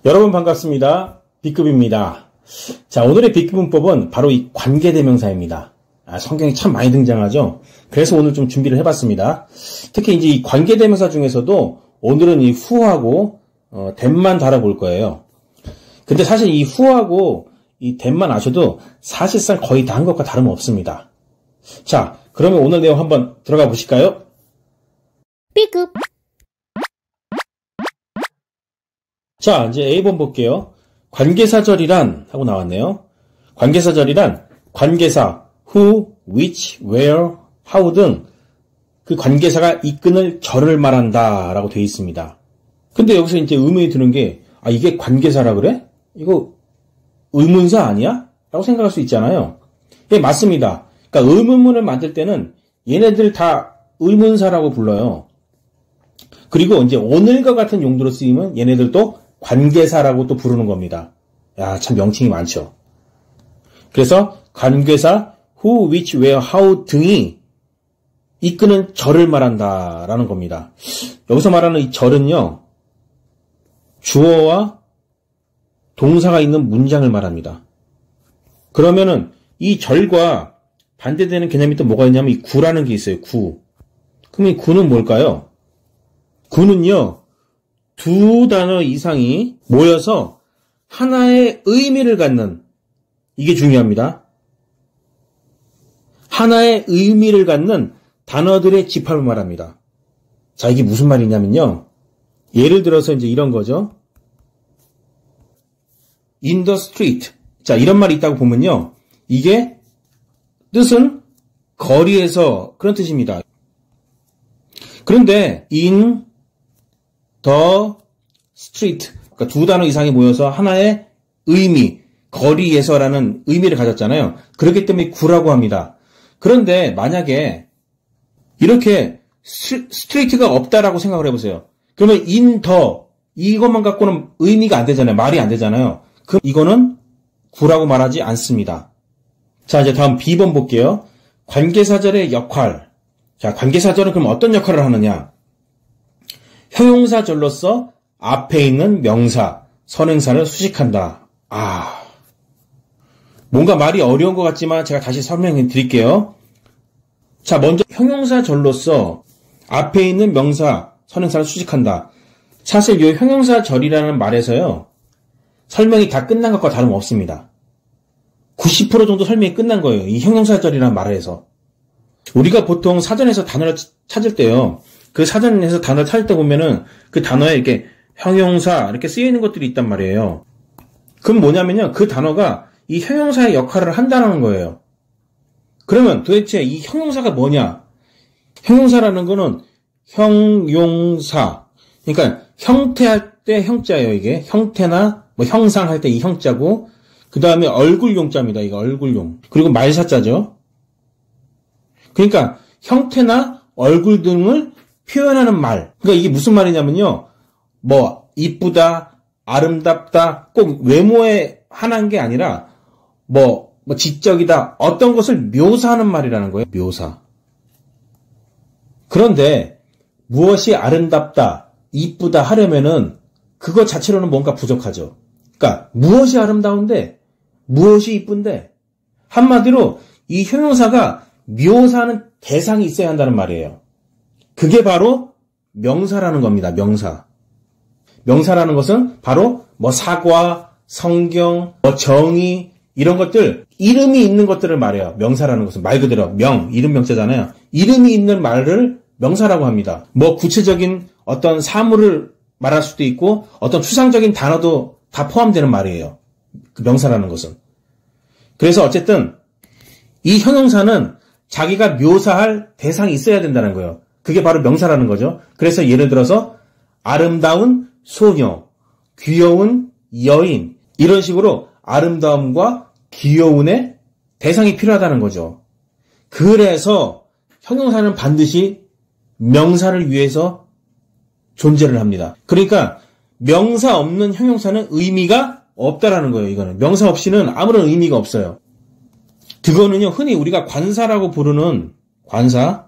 여러분 반갑습니다. B급입니다. 자, 오늘의 B급 문법은 바로 이 관계대명사입니다. 성경에 참 많이 등장하죠. 그래서 오늘 좀 준비를 해봤습니다. 특히 이제 이 관계대명사 중에서도 오늘은 이 who하고 that만 다뤄볼 거예요. 근데 사실 이 who하고 이 that만 아셔도 사실상 거의 다 한 것과 다름없습니다. 자, 그러면 오늘 내용 한번 들어가 보실까요? B급. 자, 이제 A번 볼게요. 관계사절이란 하고 나왔네요. 관계사절이란 관계사 who, which, where, how 등 그 관계사가 이끄는 절을 말한다 라고 되어 있습니다. 근데 여기서 이제 의문이 드는 게 이게 관계사라 그래? 이거 의문사 아니야? 라고 생각할 수 있잖아요. 예, 맞습니다. 그러니까 의문문을 만들 때는 얘네들 다 의문사라고 불러요. 그리고 이제 오늘과 같은 용도로 쓰이면 얘네들도 관계사라고 또 부르는 겁니다. 야, 참 명칭이 많죠. 그래서 관계사 who, which, where, how 등이 이끄는 절을 말한다라는 겁니다. 여기서 말하는 이 절은요, 주어와 동사가 있는 문장을 말합니다. 그러면은 이 절과 반대되는 개념이 또 뭐가 있냐면 이 구라는 게 있어요. 구. 그럼 이 구는 뭘까요? 구는요, 두 단어 이상이 모여서 하나의 의미를 갖는, 이게 중요합니다. 하나의 의미를 갖는 단어들의 집합을 말합니다. 자, 이게 무슨 말이냐면요. 예를 들어서 이제 이런 거죠. in the street. 자, 이런 말이 있다고 보면요. 이게 뜻은 거리에서 그런 뜻입니다. 그런데 in the street, 그러니까 두 단어 이상이 모여서 하나의 의미, 거리에서라는 의미를 가졌잖아요. 그렇기 때문에 구라고 합니다. 그런데 만약에 이렇게 스트레이트가 없다라고 생각을 해보세요. 그러면 in the 이것만 갖고는 의미가 안 되잖아요. 말이 안 되잖아요. 그럼 이거는 구라고 말하지 않습니다. 자, 이제 다음 B번 볼게요. 관계사절의 역할. 자, 관계사절은 그럼 어떤 역할을 하느냐? 형용사절로서 앞에 있는 명사, 선행사를 수식한다. 뭔가 말이 어려운 것 같지만 제가 다시 설명해 드릴게요. 자, 먼저 형용사절로서 앞에 있는 명사, 선행사를 수식한다. 사실 이 형용사절이라는 말에서요, 설명이 다 끝난 것과 다름없습니다. 90% 정도 설명이 끝난 거예요. 이 형용사절이라는 말에서. 우리가 보통 사전에서 단어를 찾을 때요, 그 사전에서 단어를 찾을 때 보면은 그 단어에 이렇게 형용사 이렇게 쓰여 있는 것들이 있단 말이에요. 그럼 뭐냐면요, 그 단어가 이 형용사의 역할을 한다는 거예요. 그러면 도대체 이 형용사가 뭐냐? 형용사라는 거는 형용사. 그러니까 형태할 때 형자예요, 이게. 형태나 뭐 형상할 때 이 형자고, 그 다음에 얼굴용자입니다. 이거 얼굴용. 그리고 말사자죠. 그러니까 형태나 얼굴 등을 표현하는 말. 그러니까 이게 무슨 말이냐면요. 뭐 이쁘다, 아름답다, 꼭 외모에 한한 게 아니라 뭐 지적이다, 어떤 것을 묘사하는 말이라는 거예요. 묘사. 그런데 무엇이 아름답다, 이쁘다 하려면은 그것 자체로는 뭔가 부족하죠. 그러니까 무엇이 아름다운데, 무엇이 이쁜데, 한마디로 이 형용사가 묘사하는 대상이 있어야 한다는 말이에요. 그게 바로 명사라는 겁니다. 명사. 명사라는 것은 바로 뭐 사과, 성경, 뭐 정의, 이런 것들, 이름이 있는 것들을 말해요. 명사라는 것은 말 그대로 이름 명자잖아요. 이름이 있는 말을 명사라고 합니다. 뭐 구체적인 어떤 사물을 말할 수도 있고 어떤 추상적인 단어도 다 포함되는 말이에요. 그 명사라는 것은. 그래서 어쨌든 이 형용사는 자기가 묘사할 대상이 있어야 된다는 거예요. 그게 바로 명사라는 거죠. 그래서 예를 들어서 아름다운 소녀, 귀여운 여인, 이런 식으로 아름다움과 귀여움의 대상이 필요하다는 거죠. 그래서 형용사는 반드시 명사를 위해서 존재를 합니다. 그러니까 명사 없는 형용사는 의미가 없다라는 거예요. 이거는 명사 없이는 아무런 의미가 없어요. 그거는요, 흔히 우리가 관사라고 부르는 관사,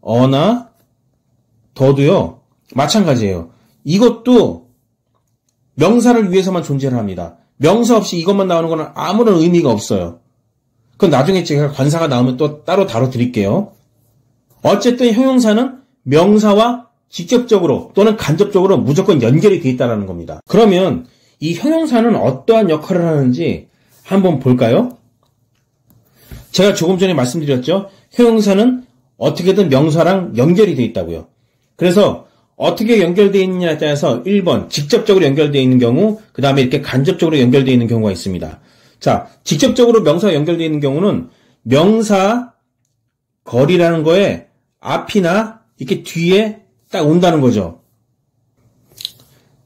어나 더도요 마찬가지예요. 이것도 명사를 위해서만 존재를 합니다. 명사 없이 이것만 나오는 거는 아무런 의미가 없어요. 그건 나중에 제가 관사가 나오면 또 따로 다뤄드릴게요. 어쨌든 형용사는 명사와 직접적으로 또는 간접적으로 무조건 연결이 돼 있다는 겁니다. 그러면 이 형용사는 어떠한 역할을 하는지 한번 볼까요? 제가 조금 전에 말씀드렸죠. 형용사는 어떻게든 명사랑 연결이 돼 있다고요. 그래서 어떻게 연결되어 있느냐에 따라서 1번 직접적으로 연결되어 있는 경우, 그 다음에 이렇게 간접적으로 연결되어 있는 경우가 있습니다. 자, 직접적으로 명사가 연결되어 있는 경우는 명사 거리라는 거에 앞이나 이렇게 뒤에 딱 온다는 거죠.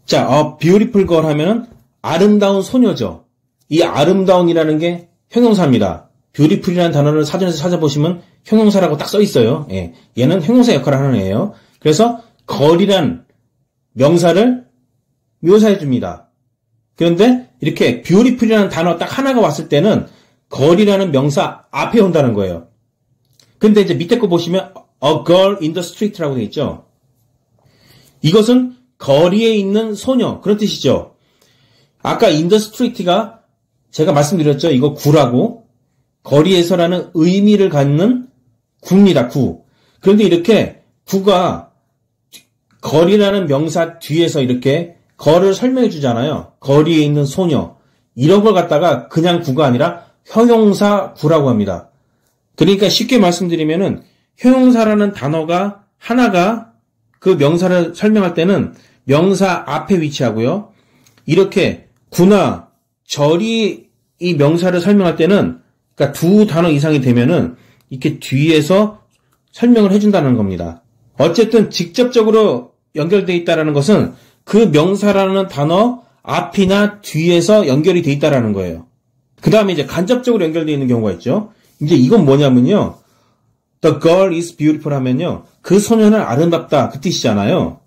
자, beautiful girl 하면은 아름다운 소녀죠. 이 아름다운이라는 게 형용사입니다. beautiful이라는 단어를 사전에서 찾아보시면 형용사라고 딱 써 있어요. 예, 얘는 형용사 역할을 하는 애예요. 그래서 걸이란 명사를 묘사해 줍니다. 그런데 이렇게 beautiful이라는 단어 딱 하나가 왔을 때는 걸이라는 명사 앞에 온다는 거예요. 근데 이제 밑에 거 보시면 a girl in the street라고 되어 있죠. 이것은 거리에 있는 소녀, 그런 뜻이죠. 아까 in the street가 제가 말씀드렸죠. 이거 구라고. 거리에서라는 의미를 갖는 구입니다. 구. 그런데 이렇게 구가 거리라는 명사 뒤에서 이렇게 거를 설명해 주잖아요. 거리에 있는 소녀. 이런 걸 갖다가 그냥 구가 아니라 형용사 구라고 합니다. 그러니까 쉽게 말씀드리면은 형용사라는 단어가 하나가 그 명사를 설명할 때는 명사 앞에 위치하고요. 이렇게 구나 절이 이 명사를 설명할 때는 그러니까 두 단어 이상이 되면은 이렇게 뒤에서 설명을 해준다는 겁니다. 어쨌든 직접적으로 연결되어 있다는 것은 그 명사라는 단어 앞이나 뒤에서 연결이 되어 있다는 거예요. 그 다음에 이제 간접적으로 연결되어 있는 경우가 있죠. 이제 이건 뭐냐면요. The girl is beautiful 하면요. 그 소녀는 아름답다. 그 뜻이잖아요.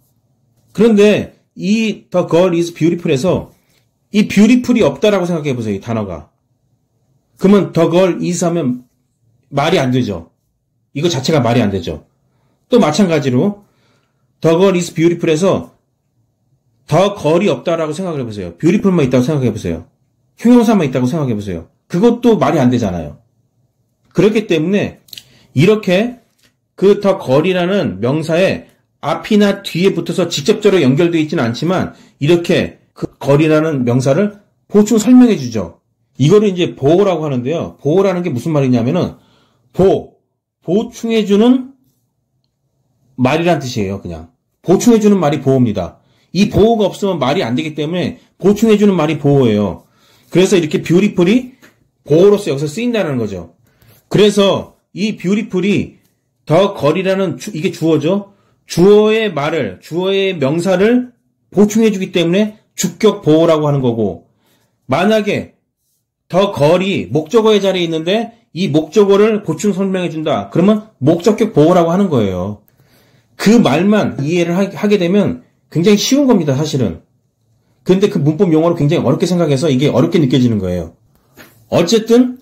그런데 이 The girl is beautiful에서 이 beautiful이 없다라고 생각해 보세요. 이 단어가. 그러면 The girl is 하면 말이 안 되죠. 이거 자체가 말이 안 되죠. 또 마찬가지로 The girl is beautiful에서 더 걸이 없다라고 생각을 해보세요. beautiful만 있다고 생각해 보세요. 형용사만 있다고 생각해 보세요. 그것도 말이 안 되잖아요. 그렇기 때문에 이렇게 그 더 걸이라는 명사에 앞이나 뒤에 붙어서 직접적으로 연결되어 있지는 않지만 이렇게 그 걸이라는 명사를 보충 설명해 주죠. 이거를 이제 보호라고 하는데요. 보호라는 게 무슨 말이냐면은 보충해주는 말이란 뜻이에요. 그냥 보충해주는 말이 보호입니다. 이 보호가 없으면 말이 안 되기 때문에 보충해주는 말이 보호예요. 그래서 이렇게 beautiful이 보호로서 여기서 쓰인다는 거죠. 그래서 이 beautiful이 더 걸이라는 이게 주어죠. 주어의 명사를 보충해주기 때문에 주격 보호라고 하는 거고, 만약에 더 걸이 목적어의 자리에 있는데 이 목적어를 보충 설명해준다. 그러면 목적격 보호라고 하는 거예요. 그 말만 이해를 하게 되면 굉장히 쉬운 겁니다, 사실은. 근데 그 문법 용어를 굉장히 어렵게 생각해서 이게 어렵게 느껴지는 거예요. 어쨌든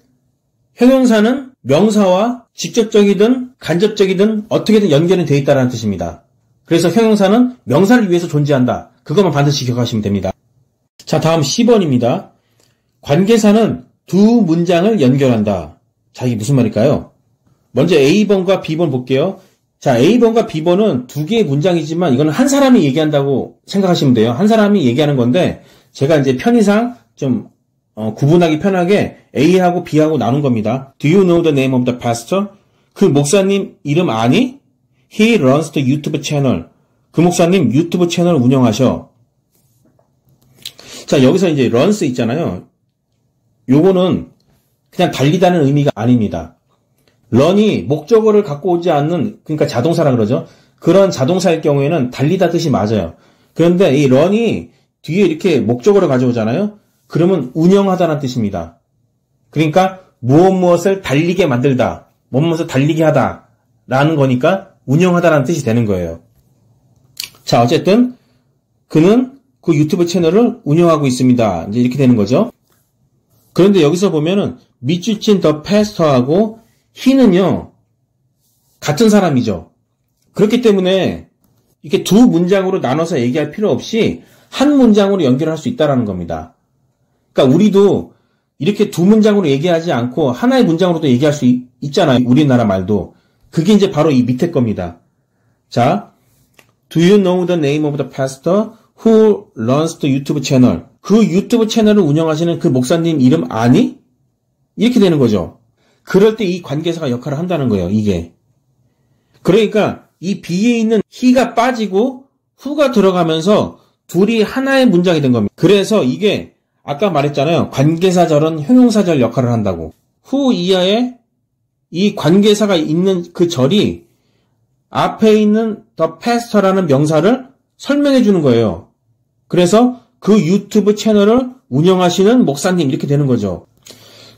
형용사는 명사와 직접적이든 간접적이든 어떻게든 연결이 되어 있다는 뜻입니다. 그래서 형용사는 명사를 위해서 존재한다. 그것만 반드시 기억하시면 됩니다. 자, 다음 10번입니다. 관계사는 두 문장을 연결한다. 자, 이게 무슨 말일까요? 먼저 A번과 B번 볼게요. 자, A번과 B번은 두 개의 문장이지만 이거는 한 사람이 얘기한다고 생각하시면 돼요. 한 사람이 얘기하는 건데 제가 이제 편의상 좀 구분하기 편하게 A하고 B하고 나눈 겁니다. Do you know the name of the pastor? 그 목사님 이름 아니? He runs the YouTube channel. 그 목사님 유튜브 채널 운영하셔. 자, 여기서 이제 runs 있잖아요. 요거는 그냥 달리다는 의미가 아닙니다. run이 목적어를 갖고 오지 않는, 그러니까 자동사라 그러죠. 그런 자동사일 경우에는 달리다 뜻이 맞아요. 그런데 이 run이 뒤에 이렇게 목적어를 가져오잖아요. 그러면 운영하다는 뜻입니다. 그러니까 무엇을 달리게 만들다, 무엇을 달리게 하다라는 거니까 운영하다라는 뜻이 되는 거예요. 자, 어쨌든 그는 그 유튜브 채널을 운영하고 있습니다. 이제 이렇게 되는 거죠. 그런데 여기서 보면은 밑줄친 더 패스터하고 he는요 같은 사람이죠. 그렇기 때문에 이렇게 두 문장으로 나눠서 얘기할 필요 없이 한 문장으로 연결할 수 있다라는 겁니다. 그러니까 우리도 이렇게 두 문장으로 얘기하지 않고 하나의 문장으로도 얘기할 수 있잖아요. 우리나라 말도. 그게 이제 바로 이 밑에 겁니다. 자, Do you know the name of the pastor who runs the YouTube channel? 그 유튜브 채널을 운영하시는 그 목사님 이름 아니? 이렇게 되는 거죠. 그럴 때 이 관계사가 역할을 한다는 거예요, 이게. 그러니까 이 B에 있는 he가 빠지고 who가 들어가면서 둘이 하나의 문장이 된 겁니다. 그래서 이게 아까 말했잖아요. 관계사절은 형용사절 역할을 한다고. who 이하에 이 관계사가 있는 그 절이 앞에 있는 the pastor라는 명사를 설명해 주는 거예요. 그래서 그 유튜브 채널을 운영하시는 목사님 이렇게 되는 거죠.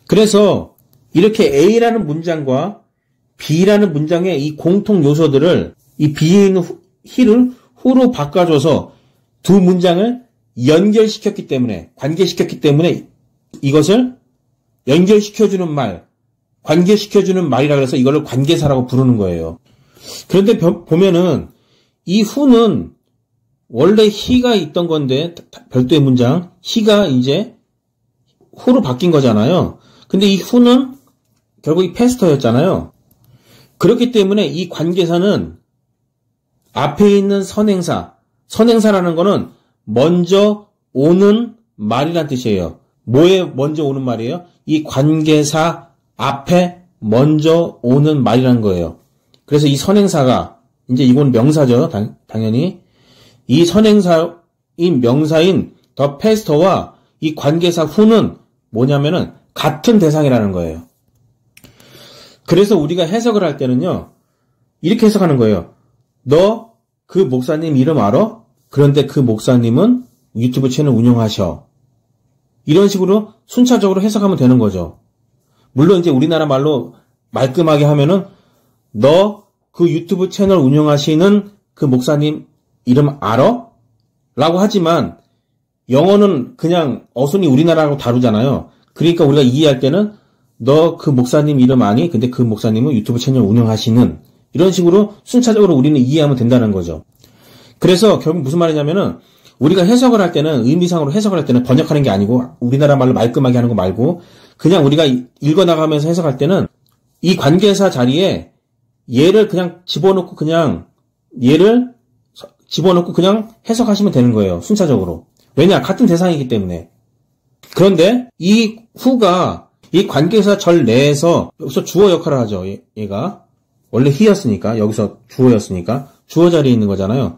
그래서 이렇게 A라는 문장과 B라는 문장의 이 공통 요소들을 이 B에 있는 he를 who로 바꿔줘서 두 문장을 연결시켰기 때문에, 관계시켰기 때문에 이것을 연결시켜주는 말, 관계시켜주는 말이라 그래서 이걸 관계사라고 부르는 거예요. 그런데 보면은 이 who는 원래 he가 있던 건데 별도의 문장, he가 이제 who로 바뀐 거잖아요. 근데 이 who는 결국 이 패스터였잖아요. 그렇기 때문에 이 관계사는 앞에 있는 선행사라는 거는 먼저 오는 말이란 뜻이에요. 뭐에 먼저 오는 말이에요? 이 관계사 앞에 먼저 오는 말이란 거예요. 그래서 이 선행사가, 이제 이건 명사죠, 당연히. 이 선행사인 명사인 더 패스터와 이 관계사 who는 뭐냐면은 같은 대상이라는 거예요. 그래서 우리가 해석을 할 때는요, 이렇게 해석하는 거예요. 너 그 목사님 이름 알아? 그런데 그 목사님은 유튜브 채널 운영하셔. 이런 식으로 순차적으로 해석하면 되는 거죠. 물론 이제 우리나라 말로 말끔하게 하면은 너 그 유튜브 채널 운영하시는 그 목사님 이름 알아? 라고 하지만 영어는 그냥 어순이 우리나라하고 다르잖아요. 그러니까 우리가 이해할 때는 너 그 목사님 이름 아니? 근데 그 목사님은 유튜브 채널 운영하시는, 이런 식으로 순차적으로 우리는 이해하면 된다는 거죠. 그래서 결국 무슨 말이냐면은 우리가 해석을 할 때는, 의미상으로 해석을 할 때는 번역하는 게 아니고 우리나라 말로 말끔하게 하는 거 말고 그냥 우리가 읽어나가면서 해석할 때는 이 관계사 자리에 얘를 그냥 집어넣고 그냥 해석하시면 되는 거예요. 순차적으로. 왜냐? 같은 대상이기 때문에. 그런데 이 who가 이 관계사 절 내에서 여기서 주어 역할을 하죠. 얘가. 원래 he였으니까, 여기서 주어였으니까 주어 자리에 있는 거잖아요.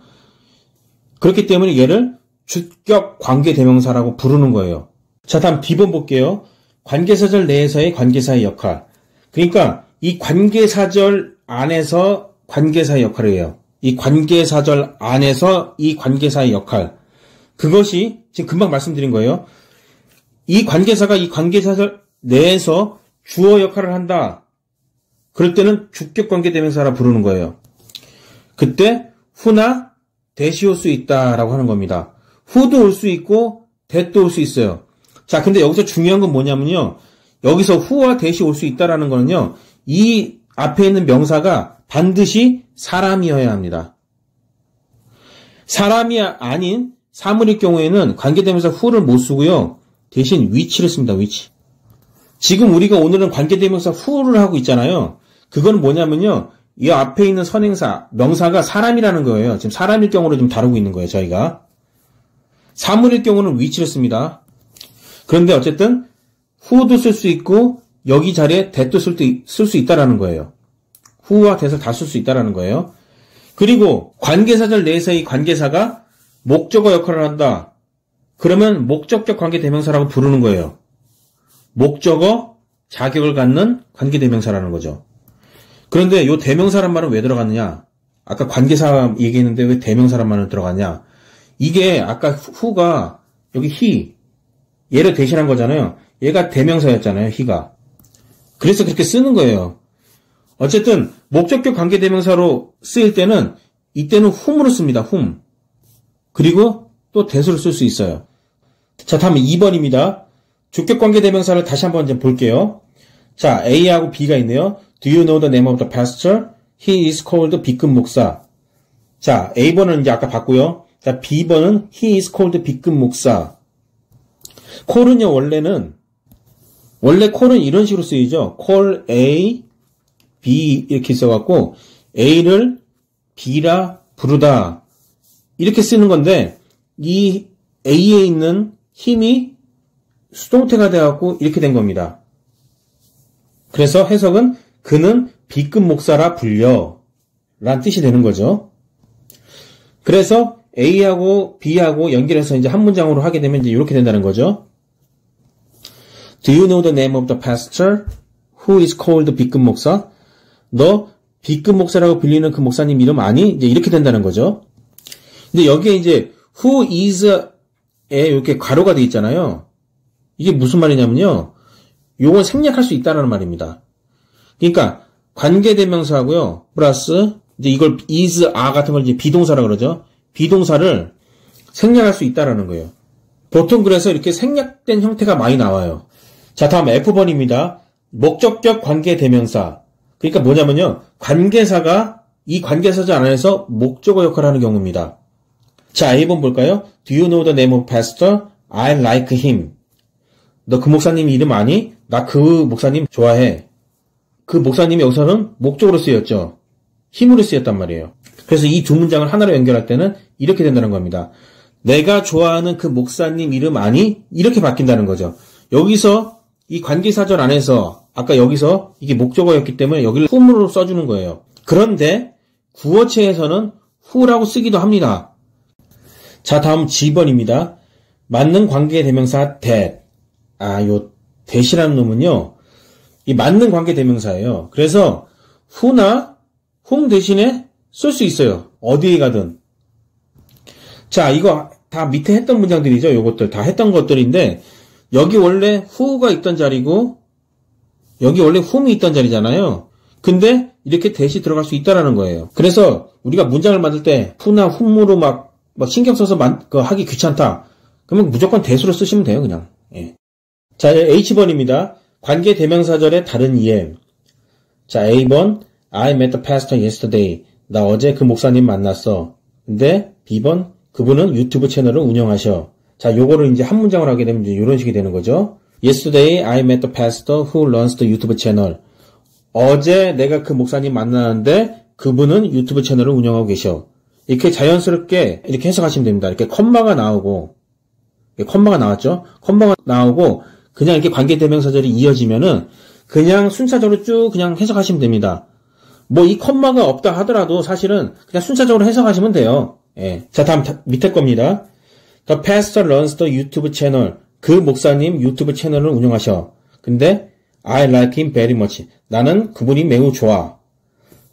그렇기 때문에 얘를 주격 관계대명사라고 부르는 거예요. 자, 다음 B번 볼게요. 관계사절 내에서의 관계사의 역할. 그러니까 이 관계사절 안에서 관계사의 역할을 해요. 이 관계사절 안에서 이 관계사의 역할. 그것이 지금 금방 말씀드린 거예요. 이 관계사가 이 관계사절 내에서 주어 역할을 한다. 그럴 때는 주격관계대명사라 부르는 거예요. 그때 who나 that이 올 수 있다라고 하는 겁니다. who도 올 수 있고 that도 올 수 있어요. 자, 근데 여기서 중요한 건 뭐냐면요. 여기서 who와 that이 올 수 있다라는 거는요. 이 앞에 있는 명사가 반드시 사람이어야 합니다. 사람이 아닌 사물일 경우에는 관계대명사 who를 못 쓰고요. 대신 which를 씁니다. which. 지금 우리가 오늘은 관계대명사 who를 하고 있잖아요. 그건 뭐냐면요. 이 앞에 있는 선행사, 명사가 사람이라는 거예요. 지금 사람일 경우로 좀 다루고 있는 거예요, 저희가. 사물일 경우는 which를 씁니다. 그런데 어쨌든 who도 쓸 수 있고 여기 자리에 that도 쓸 수 있다라는 거예요. who와 that을 다 쓸 수 있다라는 거예요. 그리고 관계사절 내에서의 관계사가 목적어 역할을 한다. 그러면 목적격 관계대명사라고 부르는 거예요. 목적어 자격을 갖는 관계대명사라는 거죠. 그런데 이 대명사란 말은 왜 들어갔느냐? 아까 관계사 얘기했는데 왜 대명사란 말은 들어갔냐? 이게 아까 who가 여기 he, 얘를 대신한 거잖아요. 얘가 대명사였잖아요, he가. 그래서 그렇게 쓰는 거예요. 어쨌든 목적격 관계대명사로 쓰일 때는 이때는 whom으로 씁니다. whom. 그리고 또 that으로 쓸 수 있어요. 자, 다음 2번입니다. 주격관계대명사를 다시 한번 좀 볼게요. 자, A하고 B가 있네요. Do you know the name of the pastor? He is called B급 목사. 자, A번은 이제 아까 봤고요. 자, B번은 he is called B급 목사. 콜은요, 원래 콜은 이런 식으로 쓰이죠. call A, B 이렇게 써갖고 A를 B라 부르다. 이렇게 쓰는 건데, 이 A에 있는 힘이 수동태가 돼갖고 이렇게 된 겁니다. 그래서 해석은 그는 B급 목사라 불려. 라는 뜻이 되는 거죠. 그래서 A하고 B하고 연결해서 이제 한 문장으로 하게 되면 이제 이렇게 된다는 거죠. Do you know the name of the pastor who is called B급 목사? 너 B급 목사라고 불리는 그 목사님 이름 아니? 이제 이렇게 된다는 거죠. 근데 여기에 이제 who is에 이렇게 가로가 돼 있잖아요. 이게 무슨 말이냐면요. 요건 생략할 수 있다는 말입니다. 그러니까 관계대명사하고요. 플러스 이제 이걸 is, are 같은 걸 이제 비동사라 그러죠. 비동사를 생략할 수 있다라는 거예요. 보통 그래서 이렇게 생략된 형태가 많이 나와요. 자, 다음 F번입니다. 목적격 관계대명사. 그러니까 뭐냐면요. 관계사가 이 관계사절 안에서 목적어 역할을 하는 경우입니다. 자, A번 볼까요? Do you know the name of pastor? I like him. 너 그 목사님 이름 아니? 나 그 목사님 좋아해. 그 목사님이 여기서는 목적으로 쓰였죠. 힘으로 쓰였단 말이에요. 그래서 이 두 문장을 하나로 연결할 때는 이렇게 된다는 겁니다. 내가 좋아하는 그 목사님 이름 아니? 이렇게 바뀐다는 거죠. 여기서 이 관계사절 안에서 아까 여기서 이게 목적어였기 때문에 여기를 whom으로 써주는 거예요. 그런데 구어체에서는 who라고 쓰기도 합니다. 자, 다음 G번입니다. 맞는 관계대명사 that. 요 that이라는 놈은요. 이 맞는 관계대명사예요. 그래서 who나 whom 대신에 쓸 수 있어요. 어디에 가든. 자, 이거 다 밑에 했던 문장들이죠. 요것들 다 했던 것들인데 여기 원래 who가 있던 자리고 여기 원래 whom이 있던 자리잖아요. 근데 이렇게 that이 들어갈 수 있다라는 거예요. 그래서 우리가 문장을 만들 때 who나 whom으로 막 신경 써서 하기 귀찮다. 그러면 무조건 that으로 쓰시면 돼요, 그냥. 예. 자, H번입니다. 관계 대명사절의 다른 이해. 자, A번, I met the pastor yesterday. 나 어제 그 목사님 만났어. 근데 B번, 그분은 유튜브 채널을 운영하셔. 자, 요거를 이제 한 문장을 하게 되면 이제 이런 식이 되는 거죠. Yesterday, I met the pastor who runs the YouTube channel. 어제 내가 그 목사님 만났는데 그분은 유튜브 채널을 운영하고 계셔. 이렇게 자연스럽게 이렇게 해석하시면 됩니다. 이렇게 컴마가 나오고, 컴마가 나왔죠? 컴마가 나오고, 그냥 이렇게 관계대명사절이 이어지면은, 그냥 순차적으로 쭉 그냥 해석하시면 됩니다. 뭐 이 컴마가 없다 하더라도 사실은 그냥 순차적으로 해석하시면 돼요. 예. 자, 다음 밑에 겁니다. The pastor runs the YouTube channel. 그 목사님 유튜브 채널을 운영하셔. 근데, I like him very much. 나는 그분이 매우 좋아.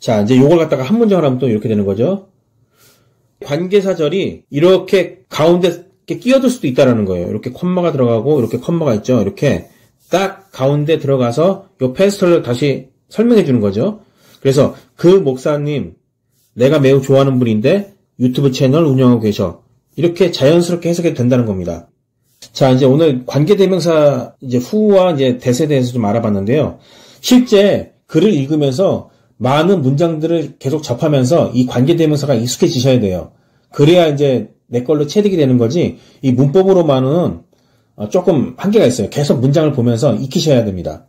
자, 이제 요걸 갖다가 한 문장을 하면 또 이렇게 되는 거죠. 관계사절이 이렇게 가운데 끼어들 수도 있다라는 거예요. 이렇게 콤마가 들어가고 이렇게 콤마가 있죠. 이렇게 딱 가운데 들어가서 요 패스터를 다시 설명해 주는 거죠. 그래서 그 목사님 내가 매우 좋아하는 분인데 유튜브 채널 운영하고 계셔. 이렇게 자연스럽게 해석해도 된다는 겁니다. 자, 이제 오늘 관계대명사 이제 who와 이제 that에 대해서 좀 알아봤는데요. 실제 글을 읽으면서 많은 문장들을 계속 접하면서 이 관계대명사가 익숙해지셔야 돼요. 그래야 이제 내 걸로 체득이 되는 거지, 이 문법으로만은 조금 한계가 있어요. 계속 문장을 보면서 익히셔야 됩니다.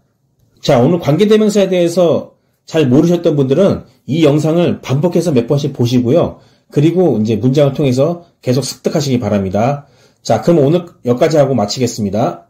자, 오늘 관계대명사에 대해서 잘 모르셨던 분들은 이 영상을 반복해서 몇 번씩 보시고요. 그리고 이제 문장을 통해서 계속 습득하시기 바랍니다. 자, 그럼 오늘 여기까지 하고 마치겠습니다.